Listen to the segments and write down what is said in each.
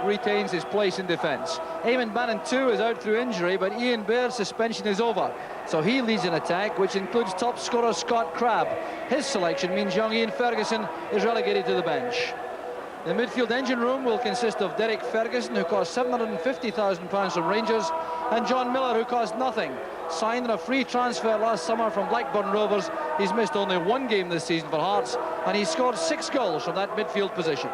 retains his place in defence. Eamon Bannon too is out through injury, but Ian Baird's suspension is over. So he leads an attack, which includes top scorer Scott Crabb. His selection means young Ian Ferguson is relegated to the bench. The midfield engine room will consist of Derek Ferguson, who cost £750,000 from Rangers, and John Miller, who cost nothing. Signed in a free transfer last summer from Blackburn Rovers, he's missed only one game this season for Hearts, and he scored 6 goals from that midfield position.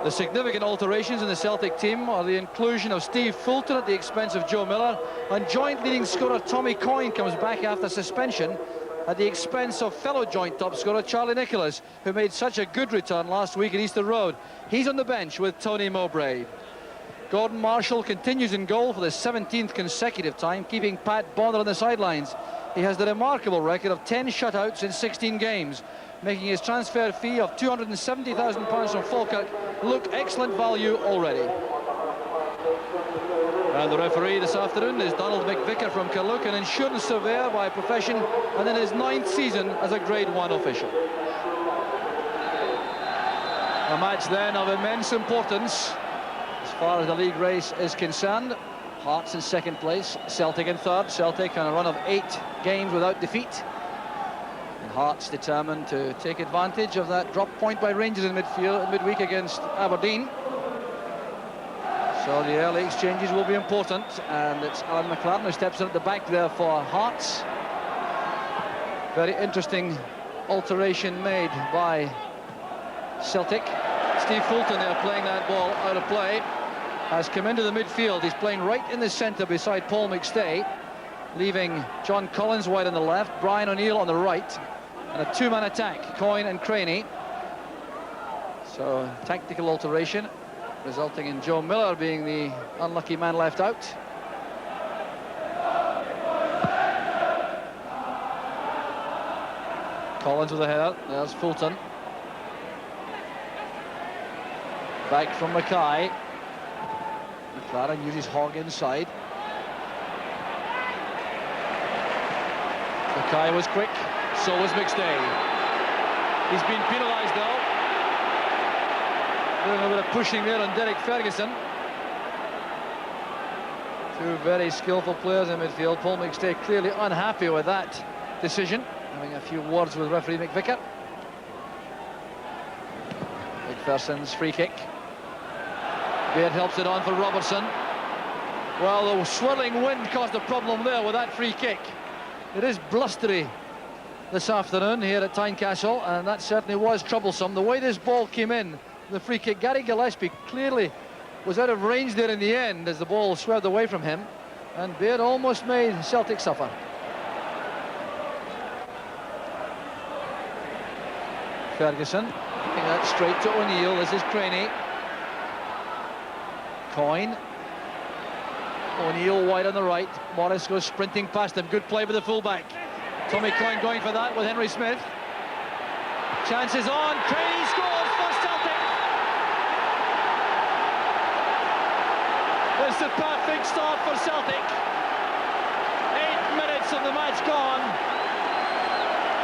The significant alterations in the Celtic team are the inclusion of Steve Fulton at the expense of Joe Miller, and joint leading scorer Tommy Coyne comes back after suspension at the expense of fellow joint top scorer Charlie Nicholas, who made such a good return last week at Easter Road. He's on the bench with Tony Mowbray. Gordon Marshall continues in goal for the 17th consecutive time, keeping Pat Bonner on the sidelines. He has the remarkable record of 10 shutouts in 16 games, making his transfer fee of £270,000 from Falkirk look excellent value already. And the referee this afternoon is Donald McVicker from Carluke, an insurance surveyor by profession and in his 9th season as a Grade 1 official. A match then of immense importance as far as the league race is concerned. Hearts in second place, Celtic in third. Celtic on a run of 8 games without defeat. And Hearts determined to take advantage of that drop point by Rangers in midweek against Aberdeen. So the early exchanges will be important, and it's Alan McLaren who steps in at the back there for Hearts. Very interesting alteration made by Celtic. Steve Fulton there playing that ball out of play has come into the midfield. He's playing right in the centre beside Paul McStay, leaving John Collins wide on the left, Brian O'Neill on the right, and a 2-man attack, Coyne and Craney. So tactical alteration, resulting in Joe Miller being the unlucky man left out. Collins with a header, there's Fulton. Back from Mackay. McLaren uses Hogg inside. Mackay was quick, so was McStay. He's been penalised though. Doing a bit of pushing there on Derek Ferguson. 2 very skillful players in midfield. Paul McStay clearly unhappy with that decision, having a few words with referee McVicker. McPherson's free kick. Baird helps it on for Robertson. Well, the swirling wind caused a problem there with that free kick. It is blustery this afternoon here at Tynecastle, and that certainly was troublesome. The way this ball came in, the free kick, Gary Gillespie clearly was out of range there in the end as the ball swerved away from him, and Baird almost made Celtic suffer. Ferguson, giving that straight to O'Neill. This is Craney. Coyne. O'Neill wide on the right. Morris goes sprinting past him. Good play with the fullback. Tommy Coyne going for that with Henry Smith. Chances on. Craney scores for Celtic. It's the perfect start for Celtic. 8 minutes of the match gone.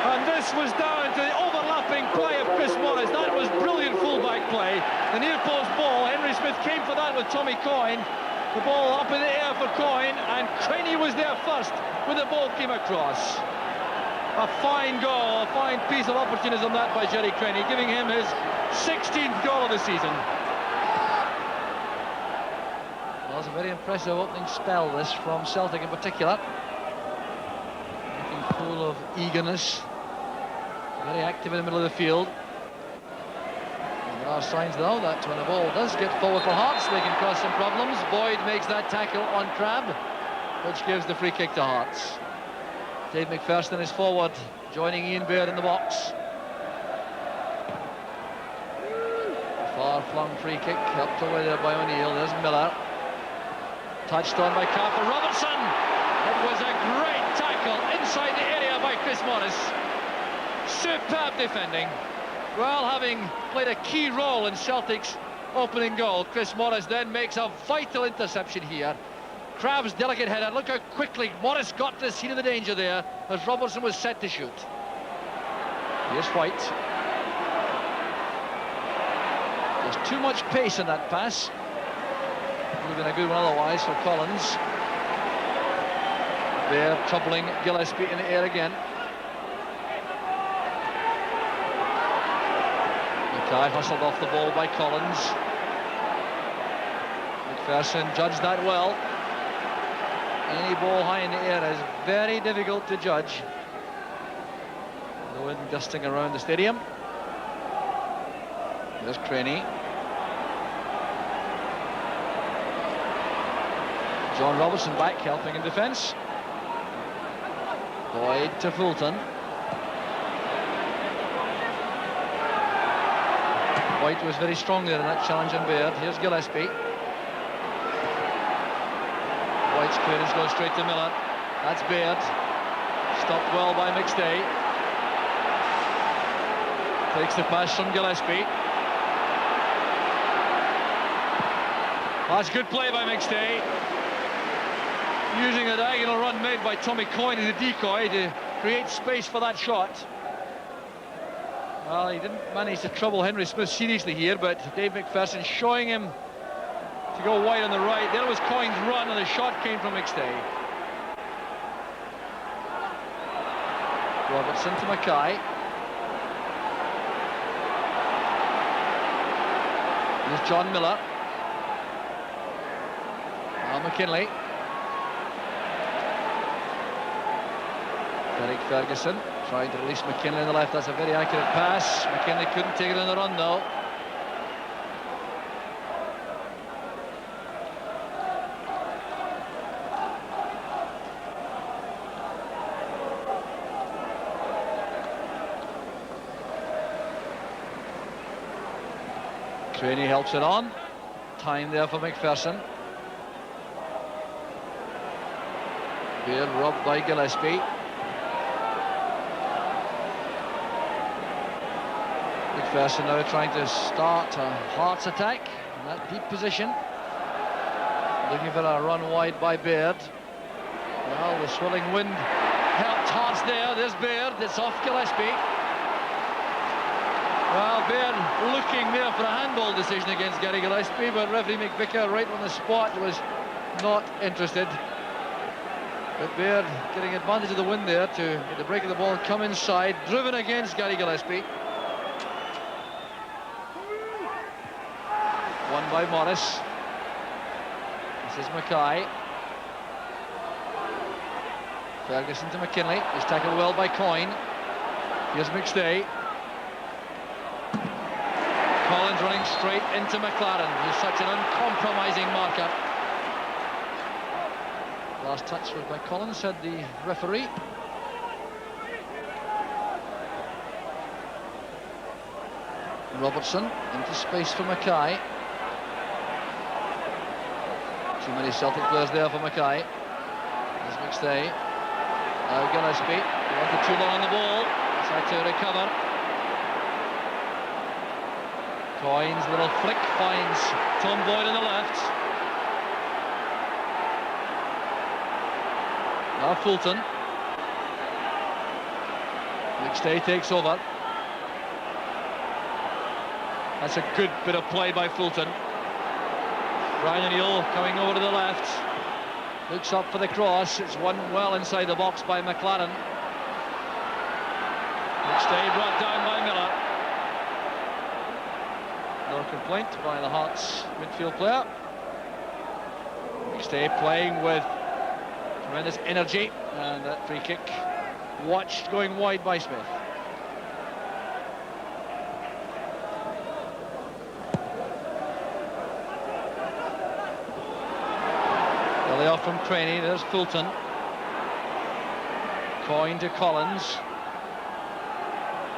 And this was down to the overlapping play of Chris Morris. That was brilliant fullback play. The near post ball, Henry Smith came for that with Tommy Coyne. The ball up in the air for Coyne, and Craney was there first when the ball came across. A fine goal, a fine piece of opportunism that by Jerry Craney, giving him his 16th goal of the season. Well, it's a very impressive opening spell, this, from Celtic in particular. Looking full of eagerness. Very active in the middle of the field. And there are signs, though, that when the ball does get forward for Hearts, they can cause some problems. Boyd makes that tackle on Crabb, which gives the free kick to Hearts. Dave McPherson is forward, joining Ian Baird in the box. Far-flung free kick, helped away there by O'Neill. There's Miller. Touched on by Carter Robertson. It was a great tackle inside the area by Chris Morris. Superb defending. Well, having played a key role in Celtic's opening goal, Chris Morris then makes a vital interception here. Crabb's delicate header. Look how quickly Morris got to the scene of the danger there as Robertson was set to shoot. Here's White. There's too much pace in that pass. Would have been a good one otherwise for Collins. There, troubling Gillespie in the air again. Mackay hustled off the ball by Collins. McPherson judged that well. Any ball high in the air is very difficult to judge. The wind gusting around the stadium. There's Craney. John Robertson back, helping in defence. Boyd to Fulton. White was very strong there in that challenge on Baird. Here's Gillespie. White's clearance goes straight to Miller. That's Baird. Stopped well by McStay. Takes the pass from Gillespie. That's good play by McStay. Using a diagonal run made by Tommy Coyne as a decoy to create space for that shot. Well, he didn't manage to trouble Henry Smith seriously here, but Dave McPherson showing him to go wide on the right. There was Coyne's run, and the shot came from McStay. Robertson to Mackay. There's John Miller. Now McKinley. Derek Ferguson trying to release McKinley on the left. That's a very accurate pass. McKinley couldn't take it on the run though. Craney helps it on. Time there for McPherson. Beard robbed by Gillespie. McPherson now trying to start a Hearts attack in that deep position. Looking for a run wide by Baird. Well, the swirling wind helped Hearts there. There's Baird. It's off Gillespie. Well, Baird looking there for a handball decision against Gary Gillespie, but referee McVicker right on the spot was not interested. But Baird getting advantage of the wind there to get the break of the ball, come inside, driven against Gary Gillespie. Won by Morris. This is Mackay. Ferguson to McKinley. He's tackled well by Coyne. Here's McStay. Collins running straight into McLaren. He's such an uncompromising marker. Last touch was by Collins, said the referee. Robertson into space for Mackay. Too many Celtic players there for Mackay. There's McStay. Now Gillespie. He wanted too long on the ball. Tried to recover. Coyne's little flick finds Tom Boyd on the left. Now Fulton. McStay takes over. That's a good bit of play by Fulton. Ryan O'Neill coming over to the left. Looks up for the cross. It's won well inside the box by McLaren. McStay brought down by Miller. No complaint by the Hearts midfield player. McStay playing with tremendous energy, and that free kick watched going wide by Smith. Early off from Craney. There's Fulton. Coyne to Collins.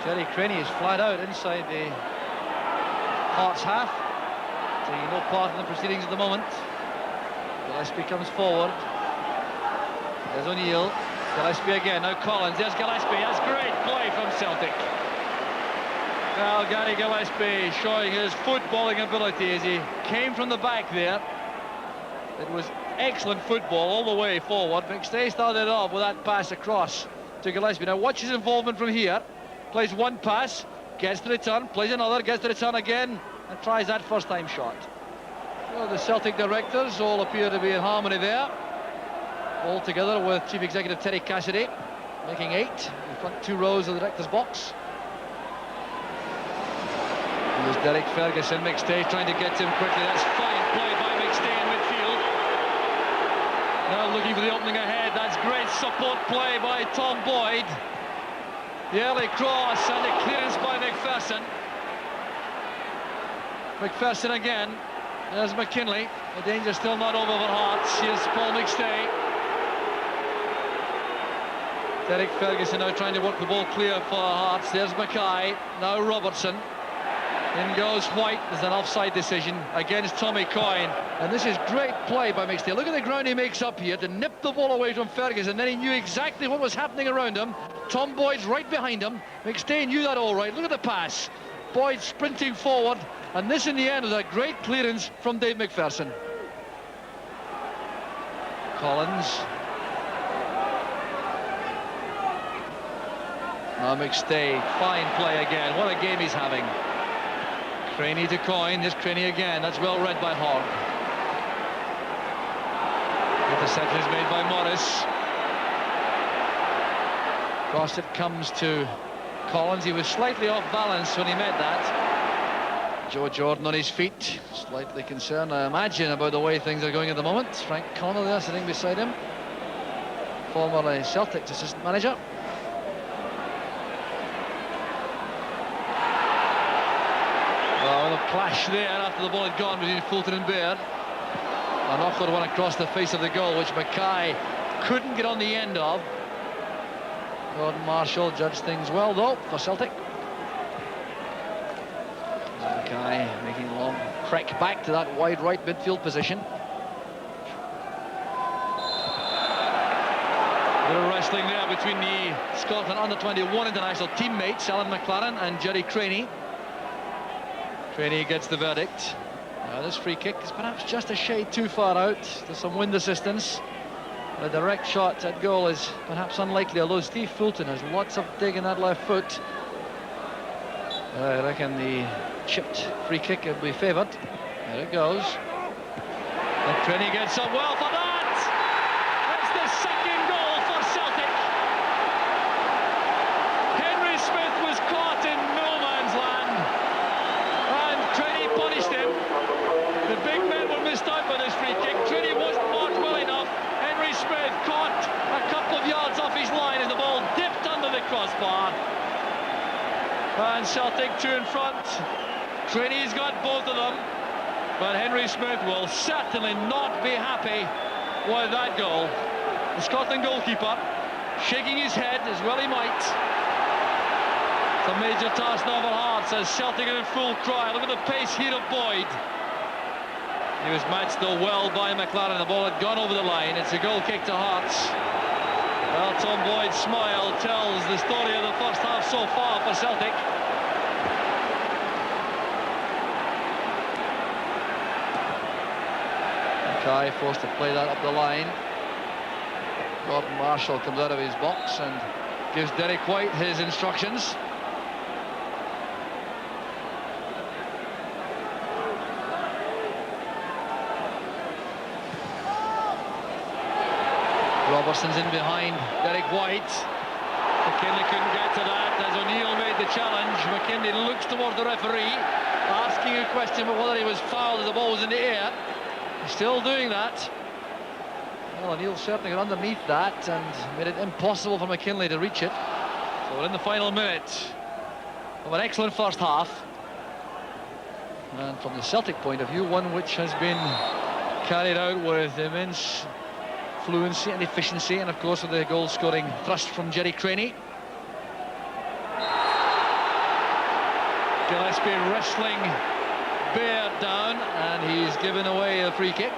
Jerry Craney is flat out inside the Hearts half, taking no part in the proceedings at the moment. Gillespie comes forward. There's O'Neill. Gillespie again. Now Collins. There's Gillespie. That's great play from Celtic. Well, Gary Gillespie showing his footballing ability as he came from the back there. It was excellent football all the way forward. McStay started off with that pass across to Gillespie. Now watch his involvement from here. Plays one pass, gets the return, plays another, gets the return again, and tries that first-time shot. Well, the Celtic directors all appear to be in harmony there. All together with Chief Executive Terry Cassidy, making 8 in the front 2 rows of the director's box. Here's Derek Ferguson. McStay trying to get to him quickly. That's fine play by McStay in midfield. Now looking for the opening ahead. That's great support play by Tom Boyd. The early cross and a clearance by McPherson. McPherson again. There's McKinley. The danger still not over for Hearts. Here's Paul McStay. Derek Ferguson now trying to work the ball clear for Hearts. There's Mackay. Now Robertson. In goes White. There's an offside decision against Tommy Coyne. And this is great play by McStay. Look at the ground he makes up here to nip the ball away from Ferguson. Then he knew exactly what was happening around him. Tom Boyd's right behind him. McStay knew that all right. Look at the pass. Boyd sprinting forward. And this in the end was a great clearance from Dave McPherson. Collins. Now McStay, fine play again. What a game he's having. Craney to Coyne. Here's Craney again. That's well read by Hogg. Interception is made by Morris. Cross it comes to Collins. He was slightly off balance when he met that. Joe Jordan on his feet, slightly concerned, I imagine, about the way things are going at the moment. Frank Connor there sitting beside him, formerly Celtic's assistant manager. Well, a clash there after the ball had gone between Fulton and Baird. An awkward one across the face of the goal, which Mackay couldn't get on the end of. Gordon Marshall judged things well, though, for Celtic. Mackay making a long trek back to that wide right midfield position. A bit of wrestling there between the Scotland under-21 international teammates, Alan McLaren and Jerry Craney. Craney gets the verdict. This free kick is perhaps just a shade too far out. There's some wind assistance. A direct shot at goal is perhaps unlikely, although Steve Fulton has lots of dig in that left foot. I reckon the chipped free kick will be favoured. There it goes. And Craney gets up well for that. That's the second goal for Celtic. Henry Smith was caught in no man's land, and Craney punished him. The big men were missed out by this free kick. Craney wasn't marked well enough. Henry Smith caught a couple of yards off his line as the ball dipped under the crossbar. And Celtic 2 in front. Craney's got both of them, but Henry Smith will certainly not be happy with that goal. The Scotland goalkeeper shaking his head as well he might. It's a major task now for Hearts as Celtic are in full cry. Look at the pace here of Boyd. He was matched though well by McLaren. The ball had gone over the line. It's a goal kick to Hearts. Well, Tom Boyd's smile tells the story of the first half so far for Celtic. Mackay forced to play that up the line. Gordon Marshall comes out of his box and gives Derek White his instructions. Robertson's in behind Derek White. McKinley couldn't get to that as O'Neill made the challenge. McKinley looks toward the referee, asking a question about whether he was fouled as the ball was in the air. He's still doing that. Well, O'Neill certainly got underneath that and made it impossible for McKinley to reach it. So we're in the final minute of an excellent first half. And from the Celtic point of view, one which has been carried out with immense fluency and efficiency, and of course with the goal-scoring thrust from Jerry Craney. Gillespie wrestling Baird down, and he's given away a free kick.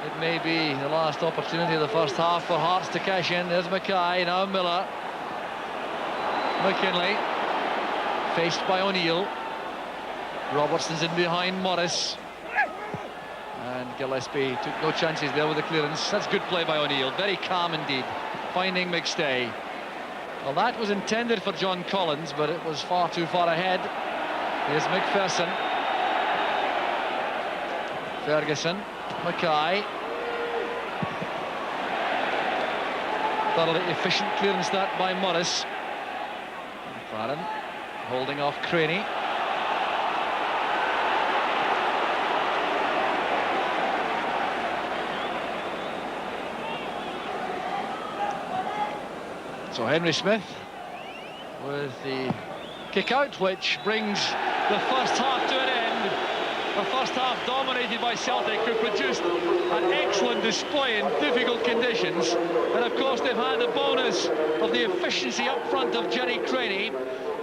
It may be the last opportunity of the first half for Hearts to cash in. There's Mackay, now Miller. McKinley, faced by O'Neill. Robertson's in behind Morris. And Gillespie took no chances there with the clearance. That's good play by O'Neill, very calm indeed, finding McStay. Well, that was intended for John Collins, but it was far too far ahead. Here's McPherson. Ferguson, Mackay. Thoroughly efficient clearance that by Morris. McLaren holding off Craney. So Henry Smith with the kick out, which brings the first half to an end. The first half dominated by Celtic, who produced an excellent display in difficult conditions. And of course they've had the bonus of the efficiency up front of Jerry Craney.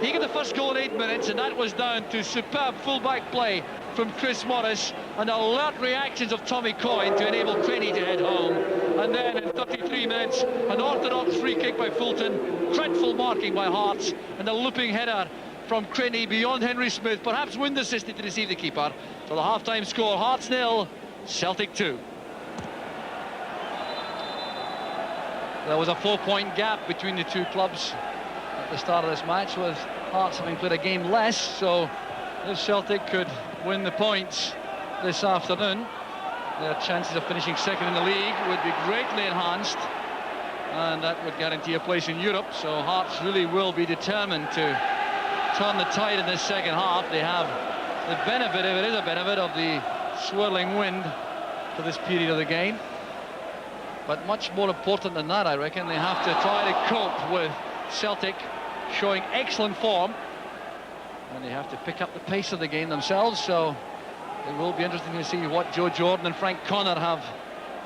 He got the first goal in 8 minutes, and that was down to superb full-back play from Chris Morris and alert reactions of Tommy Coyne to enable Craney to head home. And then in 33 minutes, an orthodox free kick by Fulton, dreadful marking by Hearts, and a looping header from Craney beyond Henry Smith, perhaps wind assisted to deceive the keeper. So the half-time score, Hearts 0, Celtic 2. There was a 4-point gap between the two clubs at the start of this match, with Hearts having played a game less. So if Celtic could win the points this afternoon, their chances of finishing second in the league would be greatly enhanced, and that would guarantee a place in Europe. So Hearts really will be determined to turn the tide in this second half. They have the benefit, if it is a benefit, of the swirling wind for this period of the game. But much more important than that, I reckon, they have to try to cope with Celtic showing excellent form, and they have to pick up the pace of the game themselves. So it will be interesting to see what Joe Jordan and Frank Connor have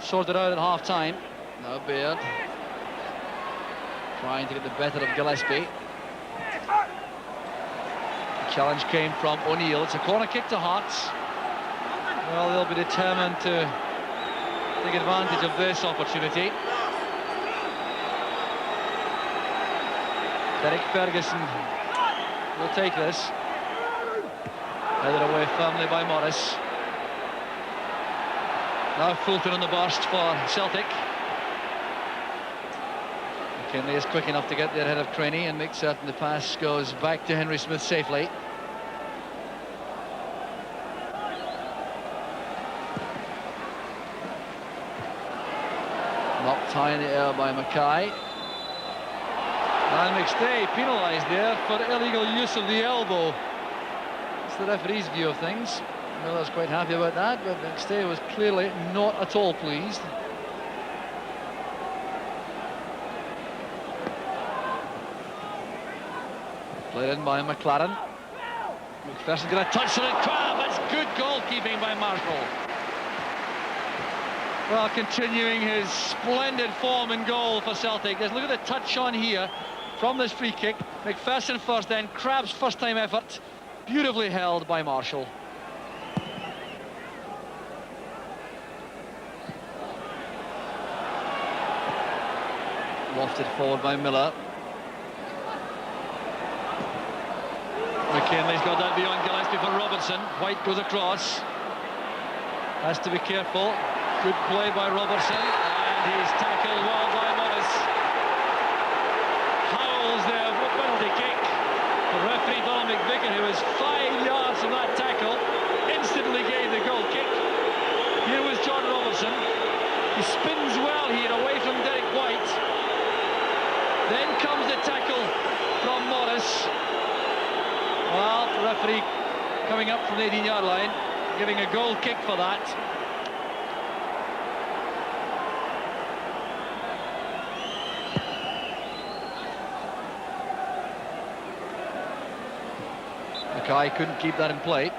sorted out at half-time. Now Baird trying to get the better of Gillespie. The challenge came from O'Neill. It's a corner kick to Hearts. Well, they'll be determined to take advantage of this opportunity. Derek Ferguson will take this. Headed away firmly by Morris. Now Fulton on the burst for Celtic. McKinley is quick enough to get there ahead of Craney and make certain the pass goes back to Henry Smith safely. Knocked high in the air by Mackay. And McStay penalised there for illegal use of the elbow. It's the referee's view of things. Miller's quite happy about that, but McStay was clearly not at all pleased. Played in by McLaren. McPherson got a touch on it. That's good goalkeeping by Marshall. Well, continuing his splendid form in goal for Celtic. Just look at the touch on here from this free kick. McPherson first, then Crabbe's first-time effort. Beautifully held by Marshall. Lofted forward by Miller. McKinley's got that beyond Gillespie for Robertson. White goes across. Has to be careful. Good play by Robertson, and he's tackled well by Morris. Howells there, penalty kick. The referee Donald McVicker, who was 5 yards from that tackle, instantly gave the goal kick. Here was John Robertson. He spins well here away from Derek White. Then comes the tackle from Morris. Well, the referee coming up from the 18-yard line, giving a goal kick for that. Mackay couldn't keep that in play.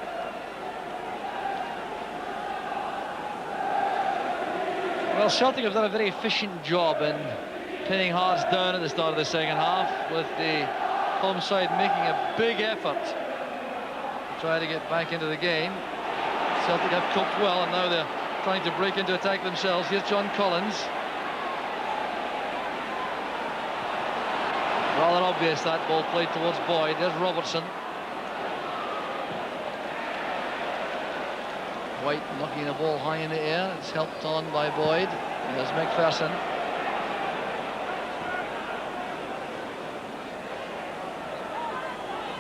Well, Celtic have done a very efficient job in pinning Hearts down at the start of the second half, with the home side making a big effort to try to get back into the game. Celtic have coped well, and now they're trying to break into attack themselves. Here's John Collins. Rather obvious, that ball played towards Boyd. There's Robertson. White knocking the ball high in the air. It's helped on by Boyd. And there's McPherson.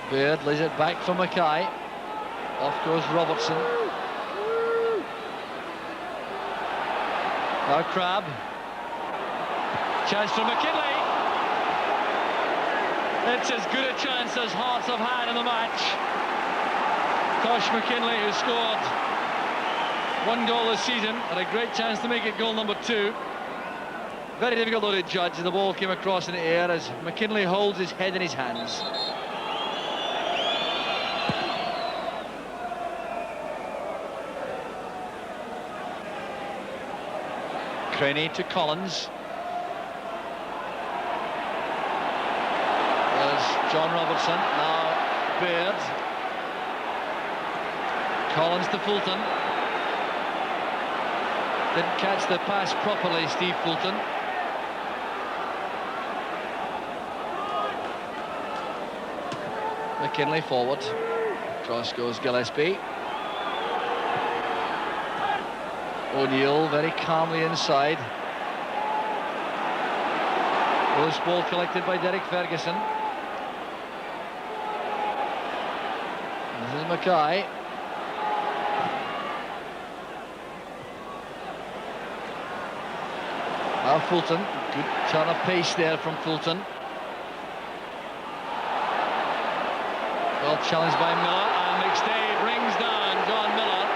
Baird lays it back for Mackay. Off goes Robertson. Now Crabbe. Chance for McKinley. It's as good a chance as Hearts have had in the match. Tosh McKinley, who scored 1 goal this season, had a great chance to make it goal number 2. Very difficult though to judge. The ball came across in the air as McKinley holds his head in his hands. Craney to Collins. There's John Robertson, now Baird. Collins to Fulton. Didn't catch the pass properly, Steve Fulton. McKinley forward. Cross goes Gillespie. O'Neill very calmly inside. Loose ball collected by Derek Ferguson. This is Mackay. Now Fulton. Good turn of pace there from Fulton. Well challenged by Miller, and McStay brings down John Miller.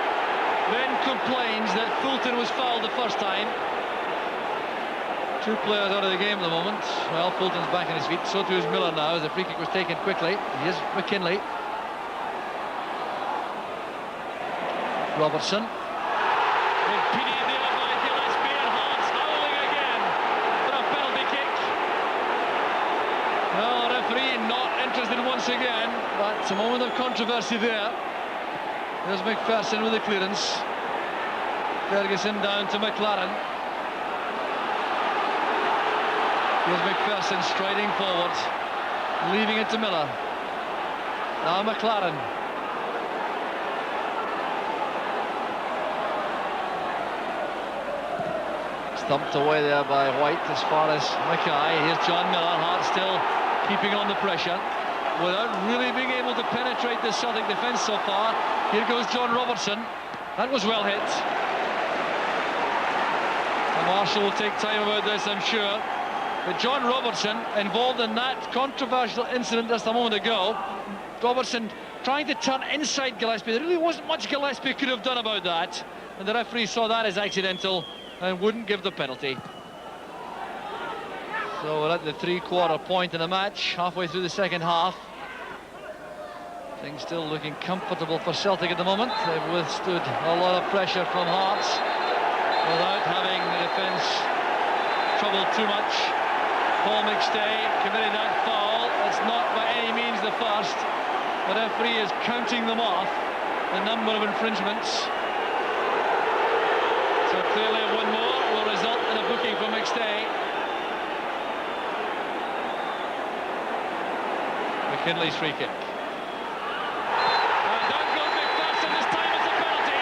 Then complains that Fulton was fouled the first time. 2 players out of the game at the moment. Well, Fulton's back on his feet, so too is Miller now, as the free kick was taken quickly. Here's McKinley. Robertson. Impeded there by Gillespie, and Hearts howling again for a penalty kick. Well, the referee not interested once again, but a moment of controversy there. There's McPherson with the clearance. Ferguson down to McLaren. Here's McPherson striding forward, leaving it to Miller. Now McLaren. Stumped away there by White as far as Mackay. Here's John Miller. Hearts still keeping on the pressure without really being able to penetrate the Celtic defence so far. Here goes John Robertson. That was well hit. And Marshall will take time about this, I'm sure. But John Robertson, involved in that controversial incident just a moment ago. Robertson trying to turn inside Gillespie. There really wasn't much Gillespie could have done about that. And the referee saw that as accidental and wouldn't give the penalty. So we're at the 3/4 point in the match, halfway through the second half. Things still looking comfortable for Celtic at the moment. They've withstood a lot of pressure from Hearts without having the defence troubled too much. Paul McStay committing that foul. It's not by any means the first. The referee is counting them off, the number of infringements. So clearly one more will result in a booking for McStay. McKinley's free kick. And down goes McPherson, this time it's a penalty.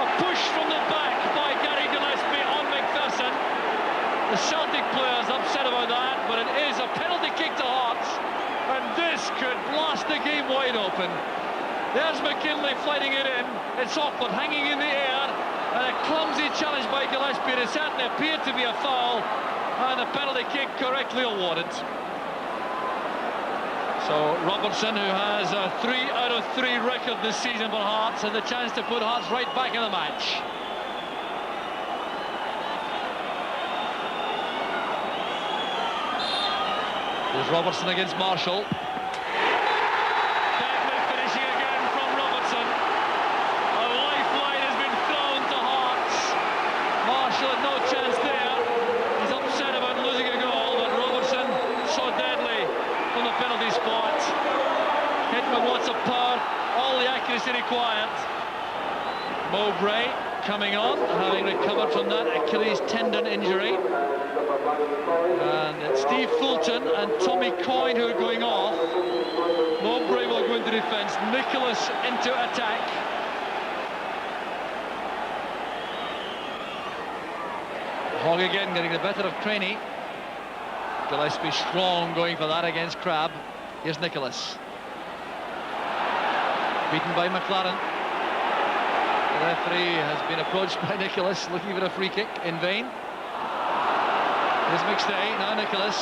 A push from the back by Gary Gillespie on McPherson. The Celtic players upset about that, but it is a penalty kick to Hearts, and this could blast the game wide open. There's McKinley fighting it in. It's awkward, hanging in the air, and a clumsy challenge by Gillespie. It certainly appeared to be a foul, and a penalty kick correctly awarded. So Robertson, who has a 3 out of 3 record this season for Hearts, had the chance to put Hearts right back in the match. There's Robertson against Marshall. Deadly finishing again from Robertson. A lifeline has been thrown to Hearts. Marshall had no chance there. He's upset about losing a goal, but Robertson so deadly from the penalty spot. Hit with lots of power, all the accuracy required. Mowbray coming on, having recovered from that Achilles tendon injury. And it's Steve Fulton and Tommy Coyne who are going off. Mowbray will go into defence, Nicholas into attack. Hogg again getting the better of Craney. Gillespie strong going for that against Crabbe. Here's Nicholas. Beaten by McLaren. The referee has been approached by Nicholas, looking for a free kick in vain. Here's McStay, now Nicholas.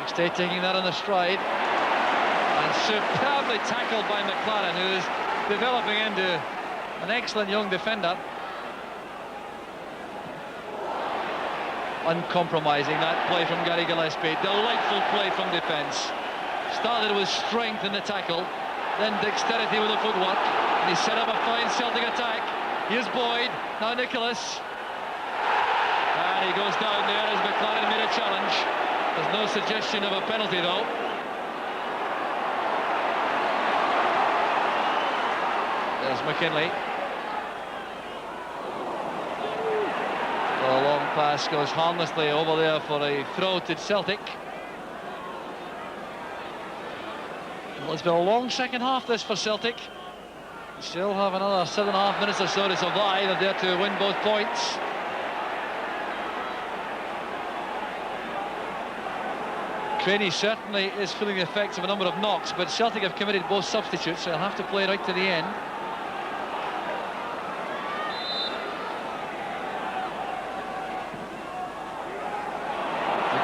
McStay taking that on the stride. And superbly tackled by McLaren, who is developing into an excellent young defender. Uncompromising, that play from Gary Gillespie. Delightful play from defence. Started with strength in the tackle, then dexterity with the footwork, and he set up a fine Celtic attack. Here's Boyd, now Nicholas. And he goes down there as McLaren made a challenge. There's no suggestion of a penalty though. There's McKinley. The long pass goes harmlessly over there for a throw to Celtic. Well, it's been a long second half this for Celtic. Still have another 7.5 minutes or so to survive if they're to win both points. Craney certainly is feeling the effects of a number of knocks, but Celtic have committed both substitutes, so they'll have to play right to the end.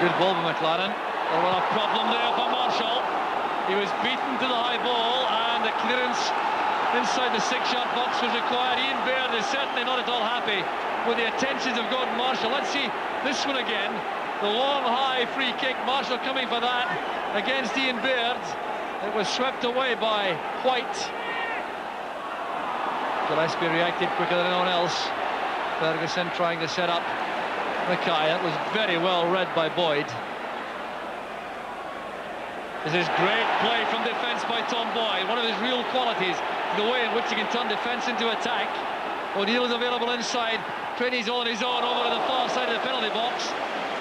Good ball by McLaren. Oh, what a problem there for Marshall. He was beaten to the high ball, and the clearance inside the 6-yard box was required. Ian Baird is certainly not at all happy with the attentions of Gordon Marshall. Let's see this one again. The long, high free kick. Marshall coming for that against Ian Baird. It was swept away by White. Gillespie reacted quicker than anyone else. Ferguson trying to set up Mackay. That was very well read by Boyd. This is great play from defence by Tom Boyd. One of his real qualities, the way in which he can turn defence into attack. O'Neill is available inside. Craney's all on his own over to the far side of the penalty box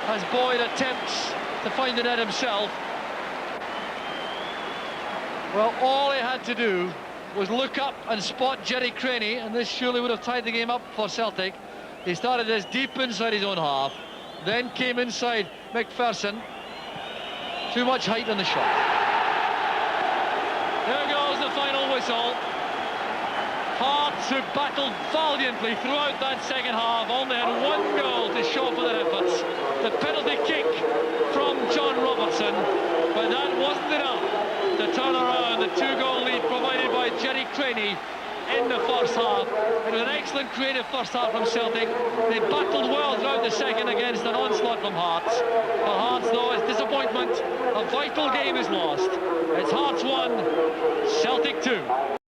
as Boyd attempts to find the net himself. Well, all he had to do was look up and spot Jerry Craney, and this surely would have tied the game up for Celtic. He started this deep inside his own half, then came inside McPherson. Too much height on the shot. There goes the final whistle. Hearts, who battled valiantly throughout that second half, only had one goal to show for their efforts. The penalty kick from John Robertson, but that wasn't enough to turn around the 2-goal lead provided by Jerry Craney in the first half. It was an excellent creative first half from Celtic. They battled well throughout the second against an onslaught from Hearts. For Hearts, though, it's disappointment. A vital game is lost. It's Hearts 1, Celtic 2.